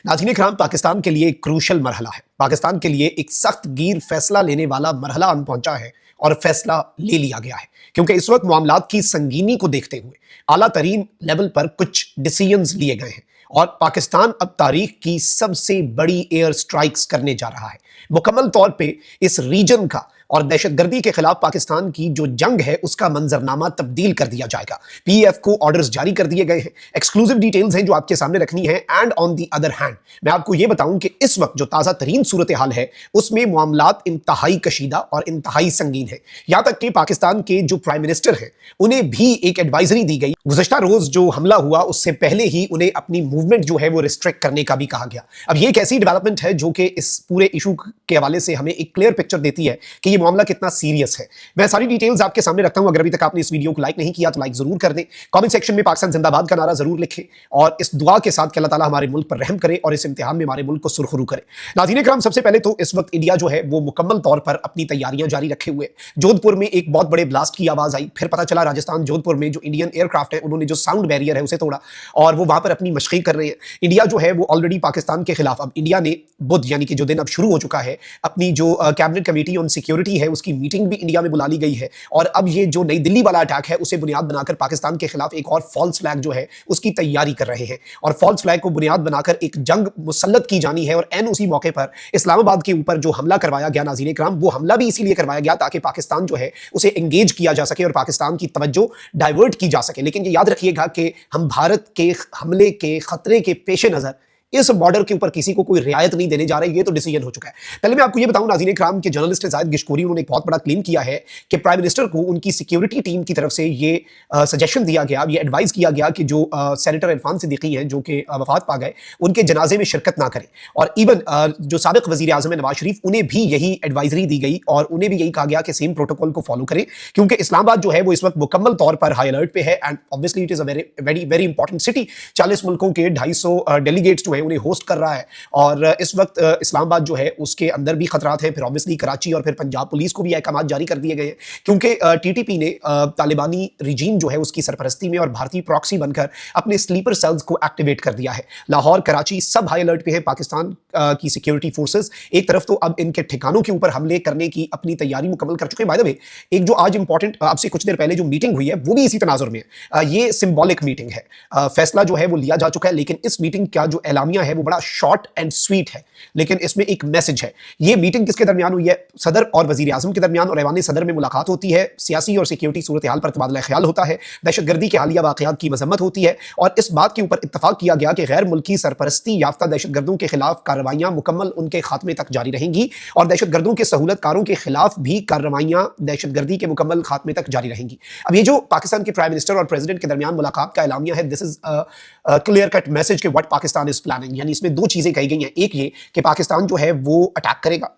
नाज़रीन इकराम, पाकिस्तान के लिए एक क्रूशल मरहला है। पाकिस्तान के लिए एक सख्त गिर फैसला लेने वाला मरहला आन पहुंचा है और फैसला ले लिया गया है, क्योंकि इस वक्त मामलात की संगीनी को देखते हुए आला तरीन लेवल पर कुछ डिसीजंस लिए गए हैं और पाकिस्तान अब तारीख की सबसे बड़ी एयर स्ट्राइक्स करने जा रहा है। मुकम्मल तौर पे इस रीजन का और दहशतगर्दी के खिलाफ पाकिस्तान की जो जंग है उसका मंजरनामा तब्दील कर दिया जाएगा। पीएफ को ऑर्डर्स जारी कर दिए गए हैं। एक्सक्लूसिव डिटेल्स हैं जो आपके सामने रखनी है। And on the other hand मैं आपको यह बताऊं कि इस वक्त जो ताज़ा तरीन सूरत हाल है उसमें मामलात इंतहाई कशीदा और इंतहाई संगीन है। यहां तक कि पाकिस्तान के जो प्राइम मिनिस्टर हैं उन्हें भी एक एडवाइजरी दी गई। गुज़श्ता रोज जो हमला हुआ उससे पहले ही उन्हें अपनी मूवमेंट जो है वो रिस्ट्रिक्ट करने का भी कहा गया। अब ये एक ऐसी डेवलपमेंट है जो कि इस पूरे इशू के हवाले से हमें एक क्लियर पिक्चर देती है कि ये मामला कितना सीरियस है। मैं सारी डिटेल्स आपके सामने रखता हूं। अगर अभी तक आपने इस वीडियो को लाइक नहीं किया तो लाइक जरूर कर दें। कमेंट सेक्शन में पाकिस्तान जिंदाबाद का नारा जरूर लिखें और इस दुआ के साथ कि अल्लाह ताला हमारे मुल्क पर रहम करे और इस इम्तिहान में हमारे मुल्क को सुरखरू करे। नाज़रीन इकराम, सबसे पहले तो इस वक्त इंडिया जो है वो मुकम्मल तौर पर अपनी तैयारियां जारी रखे हुए। जोधपुर में एक बहुत बड़े ब्लास्ट की आवाज आई, फिर पता चला राजस्थान जोधपुर में जो इंडियन एयरक्राफ्ट है उन्होंने जो साउंड बैरियर है उसे तोड़ा और वो वहां पर अपनी मशक़ी कर रहे हैं। इंडिया जो है वो ऑलरेडी पाकिस्तान के खिलाफ, अब इंडिया ने बुध यानी कि जो दिन अब शुरू हो चुका है, अपनी जो कैबिनेट कमेटी ऑन सिक्योरिटी है उसकी मीटिंग भी इंडिया में बुला ली गई है और अब ये जो नई दिल्ली वाला अटैक है उसे बुनियाद बनाकर पाकिस्तान के खिलाफ एक और फॉल्स फ्लैग जो है उसकी तैयारी कर रहे हैं और फॉल्स फ्लैग को बुनियाद बनाकर एक जंग मुसल्लत की जानी है। और एन उसी मौके पर इस्लामाबाद के ऊपर जो हमला करवाया गया नाज़रीन इकराम, वो हमला भी इसीलिए करवाया गया ताकि पाकिस्तान जो है उसे एंगेज किया जा सके और पाकिस्तान की तवज्जो डाइवर्ट की जा सके। लेकिन ये याद रखिएगा कि हम भारत के हमले के खतरे के पेश नजर इस बॉर्डर के ऊपर किसी को कोई रियायत नहीं देने जा रहे। ये तो डिसीजन हो चुका है। पहले मैं आपको ये बताऊं नाज़रीन इकराम के जर्नलिस्ट जाहिद गिशकोरी उन्होंने एक बहुत बड़ा क्लेम किया है कि प्राइम मिनिस्टर को उनकी सिक्योरिटी टीम की तरफ से ये सजेशन दिया गया, ये एडवाइस किया गया कि जो सेनेटर इरफान सिद्दीकी हैं जो कि वफात पा गए, उनके जनाजे में शिरकत ना करें। और इवन जो साबिक वज़ीर आज़म नवाज शरीफ, उन्हें भी यही एडवाइजरी दी गई और उन्हें भी यही कहा गया कि सेम प्रोटोकॉल को फॉलो करें, क्योंकि इस्लामाबाद जो है वो इस वक्त मुकम्मल तौर पर हाई अलर्ट पे है। And obviously it is a very very important city. 40 मुल्कों के 250 डेलीगेट्स जो है उन्हें होस्ट कर रहा है और इस वक्त इस्लामाबाद जो है उसके अंदर भी खतरात हैं। फिर ऑब्वियसली कराची और फिर पंजाब पुलिस को भी अहकाम जारी कर दिए गए हैं, क्योंकि टीटीपी ने तालिबानी रिजीम जो है उसकी सरपरस्ती में और भारतीय प्रॉक्सी बनकर अपने स्लीपर सेल्स को एक्टिवेट कर दिया है। लाहौर, कराची सब हाई अलर्ट पे है। पाकिस्तान की सिक्योरिटी फोर्सेस एक तरफ तो अब इनके ठिकानों के ऊपर हमले करने की अपनी तैयारी मुकम्मल कर चुके हैं। बाय द वे, एक जो आज इंपॉर्टेंट आपसे कुछ देर पहले जो मीटिंग हुई है वो भी इसी तनाजुर में है। ये सिंबॉलिक मीटिंग है, फैसला जो है वो लिया जा चुका है, लेकिन इस मीटिंग का जो एलामिया है वो बड़ा शॉर्ट एंड स्वीट है, लेकिन इसमें एक मैसेज है। यह मीटिंग किसके दरमियान हुई है? सदर और वजीर आजम के दरमियान, और ऐवान सदर में मुलाकात होती है, सियासी और सिक्योरिटी सूरत हाल पर तबादला ख्याल होता है, दहशतगर्दी के हालिया वाकयात की मजम्मत होती है और इस बात के ऊपर इत्तफाक किया गया कि गैर मुल्की सरपरस्ती याफ्ता दहशतगर्दों के खिलाफ कार्रवाइयां मुकम्मल उनके खात्मे तक जारी रहेंगी और दहशतगर्दों के सहूलतकारों के खिलाफ भी कार्रवाइयां दहशतगर्दी के मुकम्मल खात्मे तक जारी रहेंगी। अब ये जो पाकिस्तान के प्राइम मिनिस्टर और प्रेसिडेंट के दरमियान मुलाकात का एलामिया है, this is clear cut message कि व्हाट पाकिस्तान इज प्लानिंग। यानी इसमें दो चीजें कही गई हैं। एक ये कि पाकिस्तान जो है वो अटैक करेगा,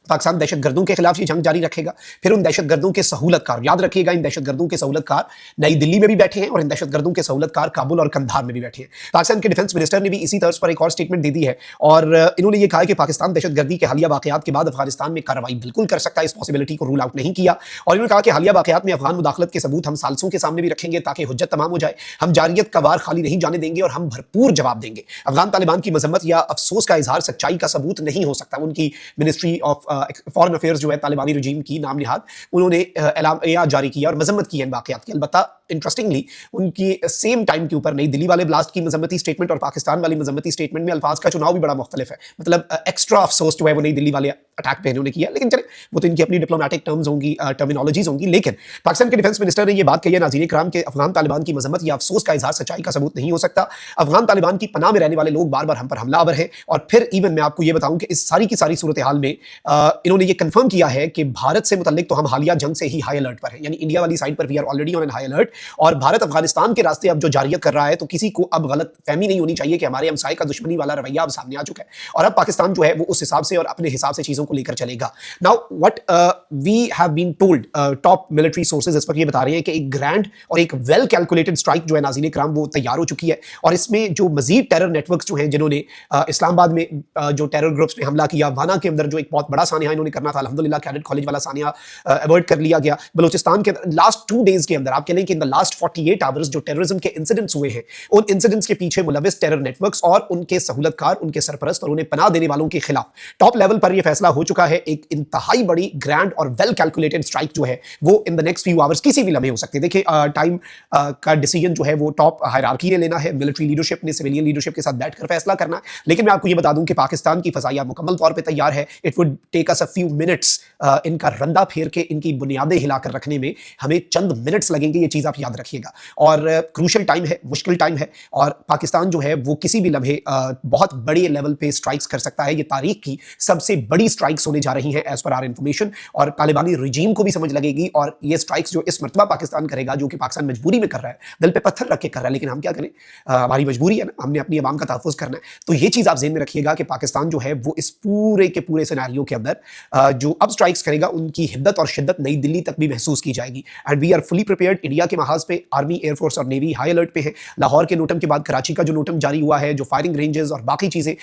पाकिस्तान दहशतगर्दों के खिलाफ ये जंग जारी रखेगा। फिर उन दहशतगर्दों के सहूलतकार, याद रखिएगा इन दहशतगर्दों के सहूलतकार नई दिल्ली में भी बैठे हैं और इन दहशतगर्दों के सहूलतकार काबुल और कंधार में भी बैठे हैं। पाकिस्तान के डिफेंस मिनिस्टर ने भी इसी तर्ज पर एक और स्टेटमेंट दे दी है और इन्होंने ये कहा है कि पाकिस्तान दहशतगर्दी के हालिया वाकयात के बाद अफगानिस्तान में कार्रवाई बिल्कुल कर सकता है, इस पॉसिबिलिटी को रूल आउट नहीं किया। और इन्होंने कहा कि हालिया वाकयात में अफगान मुदाखलत के सबूत हम सालसों के सामने भी रखेंगे ताकि हुज्जत तमाम हो जाए। हम जारियत का वार खाली नहीं जाने देंगे और हम भरपूर जवाब देंगे। अफगान तालिबान की मजम्मत या अफसोस का इजहार सच्चाई का सबूत नहीं हो सकता। उनकी मिनिस्ट्री ऑफ फॉरेन अफेयर्स जो है तालिबानी रजीम की नाम निहाद, उन्होंने एलान जारी किया और मजम्मत की इन वाकयात की। अलबत्ता इंटरेस्टिंगली उनकी सेम टाइम के ऊपर नई दिल्ली वाले ब्लास्ट की मजम्मती स्टेटमेंट और पाकिस्तान वाली मजम्मती स्टेटमेंट में अल्फाज का चुनाव भी बड़ा मुख्तलिफ है। मतलब एक्स्ट्रा अफसोस जो है वो नई दिल्ली वाले अटैक पे इन्होंने किया, लेकिन चले वो तो इनकी अपनी डिप्लोमेटिक टर्म्स होंगी, टर्मिनोलॉजीज होंगी। लेकिन पाकिस्तान के डिफेंस मिनिस्टर ने यह बात कही है नाज़रीन इकराम के अफगान तालिबान की मजम्मत या अफसोस का इजहार सच्चाई का सबूत नहीं हो सकता। अफगान तालिबान की पनाह में रहने वाले लोग बार बार हम पर हमलावर हैं। और फिर इवन मैं आपको यह बताऊं कि इस सारी की सारी सूरत हाल में इन्होंने ये कंफर्म किया है कि भारत से मुतल्लिक तो हम हालिया जंग से ही हाई अलर्ट पर है। यानी इंडिया वाली साइड पर we are already on an high alert और भारत अफगानिस्तान के रास्ते अब जो जारियत कर रहा है, तो किसी को अब गलत फहमी नहीं होनी चाहिए कि हमारे हमसाये का दुश्मनी वाला रवैया अब सामने आ चुका है और अब पाकिस्तान जो है वो उस हिसाब से और अपने हिसाब से चीजों चीजों को लेकर चलेगा। Now what we have been told, top military sources इस वक्त ये बता रहे हैं कि एक ग्रैंड और एक वेल कैलकुलेटेड स्ट्राइक जो है नाज़रीन इकराम वो तैयार हो चुकी है, और इसमें जो मजीद टेरर नेटवर्क्स जो हैं जिन्होंने इस्लामाबाद में जो टेरर ग्रुप्स ने हमला किया, वाना के अंदर जो एक बहुत बड़ा सानिया इन्होंने करना था, अल्हम्दुलिल्लाह कैडेट कॉलेज वाला सानिया अवॉइड कर लिया गया। बलूचिस्तान के लास्ट 2 डेज के अंदर आप कह लें कि इन द लास्ट 48 आवर्स जो टेररिज्म के इंसिडेंट्स हुए हैं, उन इंसिडेंट्स के पीछे मुलविस टेरर नेटवर्क्स और उनके सहूलतकार, उनके सरपरस्त और उन्हें पनाह देने वालों के खिलाफ टॉप लेवल पर यह फैसला हो चुका है। एक इंतहाई बड़ी ग्रैंड और वेल कैलकुलेटेड स्ट्राइक जो है वो in the next few hours किसी भी लम्हे हो सकती है। देखिए टाइम का डिसीजन जो है वो टॉप हायरार्की ने लेना है, मिलिट्री लीडरशिप ने सिविलियन लीडरशिप के साथ बैठकर फैसला करना है। लेकिन मैं आपको ये बता दूं कि पाकिस्तान की फजाइया मुकम्मल तौर पे तैयार है। It would take us a few minutes, इनका रंदा फेर के इनकी बुनियादें हिलाकर रखने में हमें चंद मिनट्स लगेंगे, ये चीज़ आप याद रखिएगा। और क्रूशल टाइम है, मुश्किल टाइम है, और पाकिस्तान जो है वो किसी भी लम्हे बहुत बड़े लेवल पे स्ट्राइक्स कर सकता है। ये तारीख की सबसे बड़ी स्ट्राइक्स होने जा रही हैं एज पर आर इन्फॉर्मेशन, और तालिबानी रजीम को भी समझ लगेगी। और ये स्ट्राइक्स जो इस मरतबा पाकिस्तान करेगा, जो कि पाकिस्तान मजबूरी में कर रहा है, दिल पे पत्थर रख के कर रहा है, लेकिन हम क्या करें, हमारी मजबूरी है ना, हमने अपनी आवाम का तहफ़्फ़ुज़ करना है। तो ये चीज़ आप ज़हन में रखिएगा कि पाकिस्तान जो है वो इस पूरे के पूरे सिनेरियो के अंदर जो अब स्ट्राइक्स करेगा उनकी हिद्दत और शिद्दत नई दिल्ली तक भी महसूस की जाएगी। And we are fully prepared. India के महाज पे आर्मी, एयरफोर्स और नेवी हाई अलर्ट पे है। लाहौर के नोटम के बाद कराची का जो नोटम जारी हुआ है, जो फायरिंग रेंजेस और बाकी चीज़ें